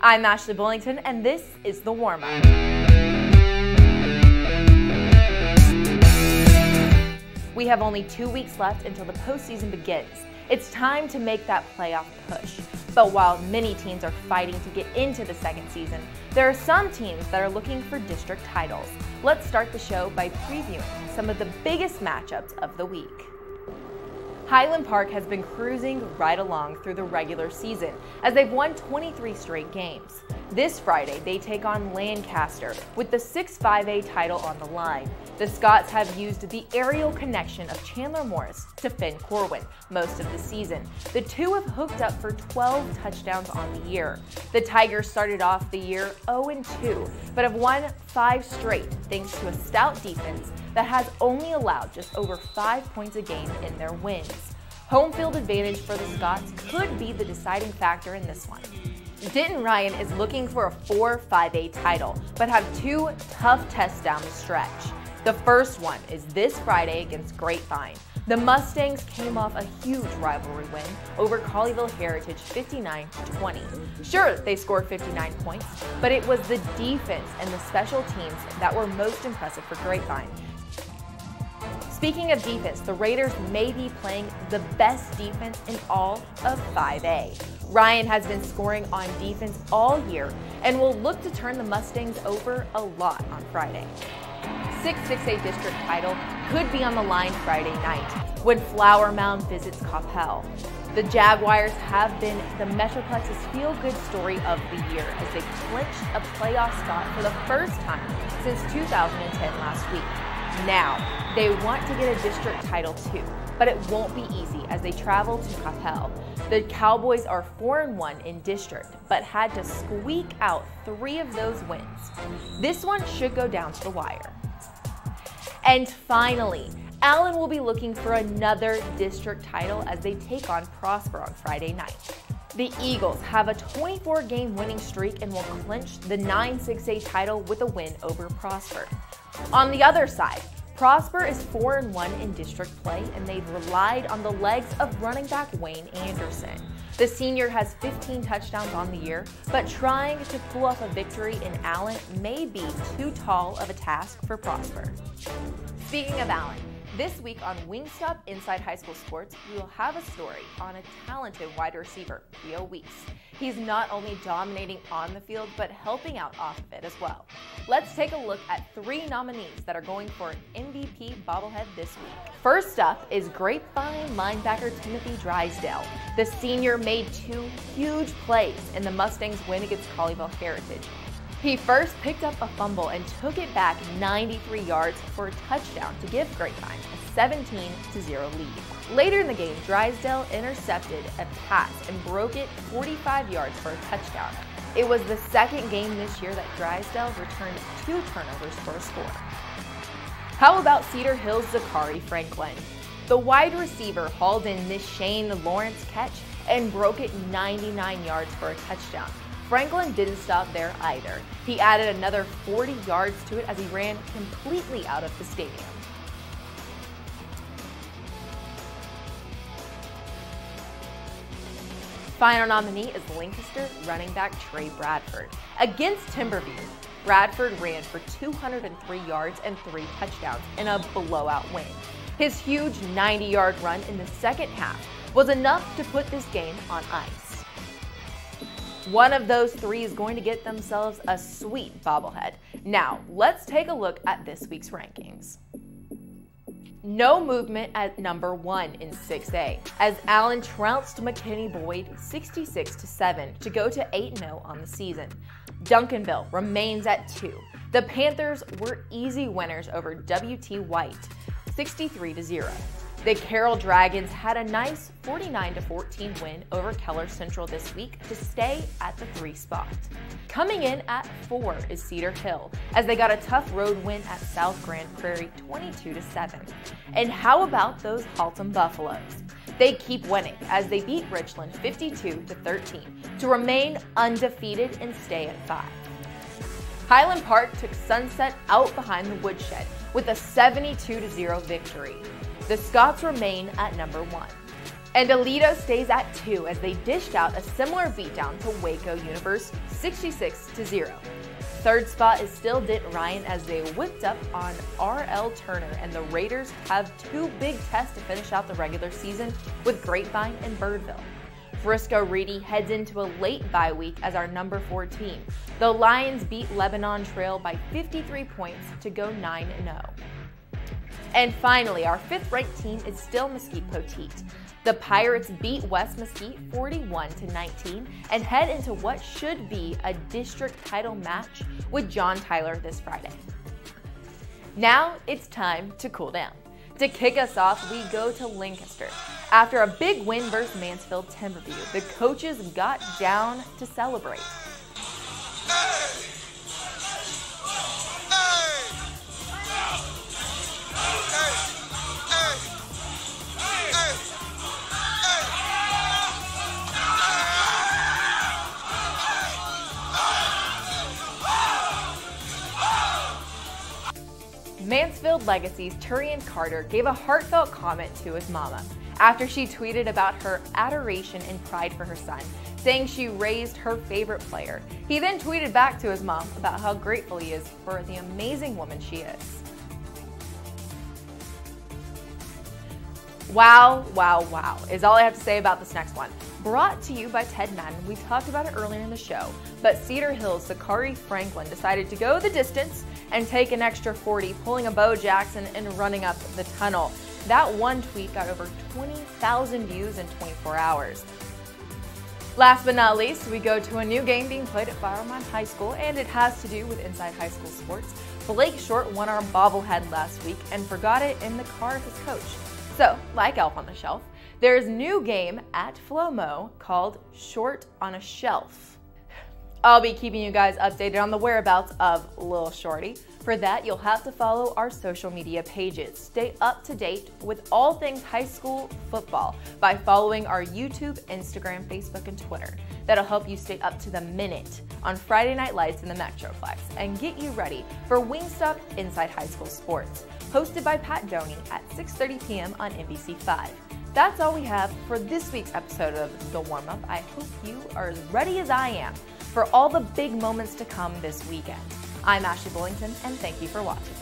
I'm Ashley Bullington, and this is the Warmup. We have only 2 weeks left until the postseason begins. It's time to make that playoff push. But while many teams are fighting to get into the second season, there are some teams that are looking for district titles. Let's start the show by previewing some of the biggest matchups of the week. Highland Park has been cruising right along through the regular season as they've won 23 straight games. This Friday, they take on Lancaster with the 6-5A title on the line. The Scots have used the aerial connection of Chandler Morris to Finn Corwin most of the season. The two have hooked up for 12 touchdowns on the year. The Tigers started off the year 0-2, but have won 5 straight thanks to a stout defense that has only allowed just over 5 points a game in their wins. Home field advantage for the Scots could be the deciding factor in this one. Denton Ryan is looking for a 4-5A title, but have 2 tough tests down the stretch. The first one is this Friday against Grapevine. The Mustangs came off a huge rivalry win over Colleyville Heritage 59-20. Sure, they scored 59 points, but it was the defense and the special teams that were most impressive for Grapevine. Speaking of defense, the Raiders may be playing the best defense in all of 5A. Ryan has been scoring on defense all year and will look to turn the Mustangs over a lot on Friday. 6A district title could be on the line Friday night when Flower Mound visits Coppell. The Jaguars have been the Metroplex's feel-good story of the year as they clinched a playoff spot for the first time since 2010 last week. Now, they want to get a district title too, but it won't be easy as they travel to Coppell. The Cowboys are 4-1 in district, but had to squeak out 3 of those wins. This one should go down to the wire. And finally, Allen will be looking for another district title as they take on Prosper on Friday night. The Eagles have a 24-game winning streak and will clinch the 9-6A title with a win over Prosper. On the other side, Prosper is 4-1 in district play, and they've relied on the legs of running back Wayne Anderson. The senior has 15 touchdowns on the year, but trying to pull off a victory in Allen may be too tall of a task for Prosper. Speaking of Allen, this week on Wingstop Inside High School Sports, we will have a story on a talented wide receiver, Theo Weeks. He's not only dominating on the field, but helping out off of it as well. Let's take a look at 3 nominees that are going for an MVP bobblehead this week. First up is Grapevine linebacker Timothy Drysdale. The senior made 2 huge plays in the Mustangs' win against Colleyville Heritage. He first picked up a fumble and took it back 93 yards for a touchdown to give Grapevine a 17-0 lead. Later in the game, Drysdale intercepted a pass and broke it 45 yards for a touchdown. It was the second game this year that Drysdale returned 2 turnovers for a score. How about Cedar Hill's ZAKHARI Franklin? The wide receiver hauled in this Shane Lawrence catch and broke it 99 yards for a touchdown. Franklin didn't stop there either. He added another 40 yards to it as he ran completely out of the stadium. Final nominee is Lancaster running back Trey Bradford. Against Timberview, Bradford ran for 203 yards and 3 touchdowns in a blowout win. His huge 90-yard run in the second half was enough to put this game on ice. One of those 3 is going to get themselves a sweet bobblehead. Now, let's take a look at this week's rankings. No movement at number 1 in 6A, as Allen trounced McKinney Boyd 66-7 to go to 8-0 on the season. Duncanville remains at 2. The Panthers were easy winners over WT White, 63-0. The Carroll Dragons had a nice 49-14 win over Keller Central this week to stay at the 3 spot. Coming in at 4 is Cedar Hill, as they got a tough road win at South Grand Prairie 22-7. And how about those Haltom Buffaloes? They keep winning as they beat Richland 52-13 to remain undefeated and stay at 5. Highland Park took Sunset out behind the woodshed with a 72-0 victory. The Scots remain at number 1. And Aledo stays at 2 as they dished out a similar beatdown to Waco Universe, 66-0. Third spot is still Denton Ryan as they whipped up on RL Turner, and the Raiders have 2 big tests to finish out the regular season with Grapevine and Birdville. Frisco Reedy heads into a late bye week as our number 4 team. The Lions beat Lebanon Trail by 53 points to go 9-0. And finally, our 5th-ranked team is still Mesquite Poteet. The Pirates beat West Mesquite 41-19 and head into what should be a district title match with John Tyler this Friday. Now it's time to cool down. To kick us off, we go to Lancaster. After a big win versus Mansfield Timberview, the coaches got down to celebrate. Mansfield Legacy's Turian Carter gave a heartfelt comment to his mama after she tweeted about her adoration and pride for her son, saying she raised her favorite player. He then tweeted back to his mom about how grateful he is for the amazing woman she is. Wow, wow, wow is all I have to say about this next one. Brought to you by Ted Madden. We talked about it earlier in the show, but Cedar Hills' ZAKHARI Franklin decided to go the distance and take an extra 40, pulling a Bo Jackson and running up the tunnel. That one tweet got over 20,000 views in 24 hours. Last but not least, we go to a new game being played at Warmup High School, and it has to do with inside high school sports. Blake Short won our bobblehead last week and forgot it in the car of his coach. So, like Elf on the Shelf, there's a new game at Flomo called Short on a Shelf. I'll be keeping you guys updated on the whereabouts of Lil Shorty. For that, you'll have to follow our social media pages. Stay up to date with all things high school football by following our YouTube, Instagram, Facebook, and Twitter. That'll help you stay up to the minute on Friday Night Lights in the Metroplex and get you ready for Wingstop Inside High School Sports, hosted by Pat Doney at 6:30 p.m. on NBC5. That's all we have for this week's episode of The Warm-Up. I hope you are as ready as I am for all the big moments to come this weekend. I'm Ashley Bullington, and thank you for watching.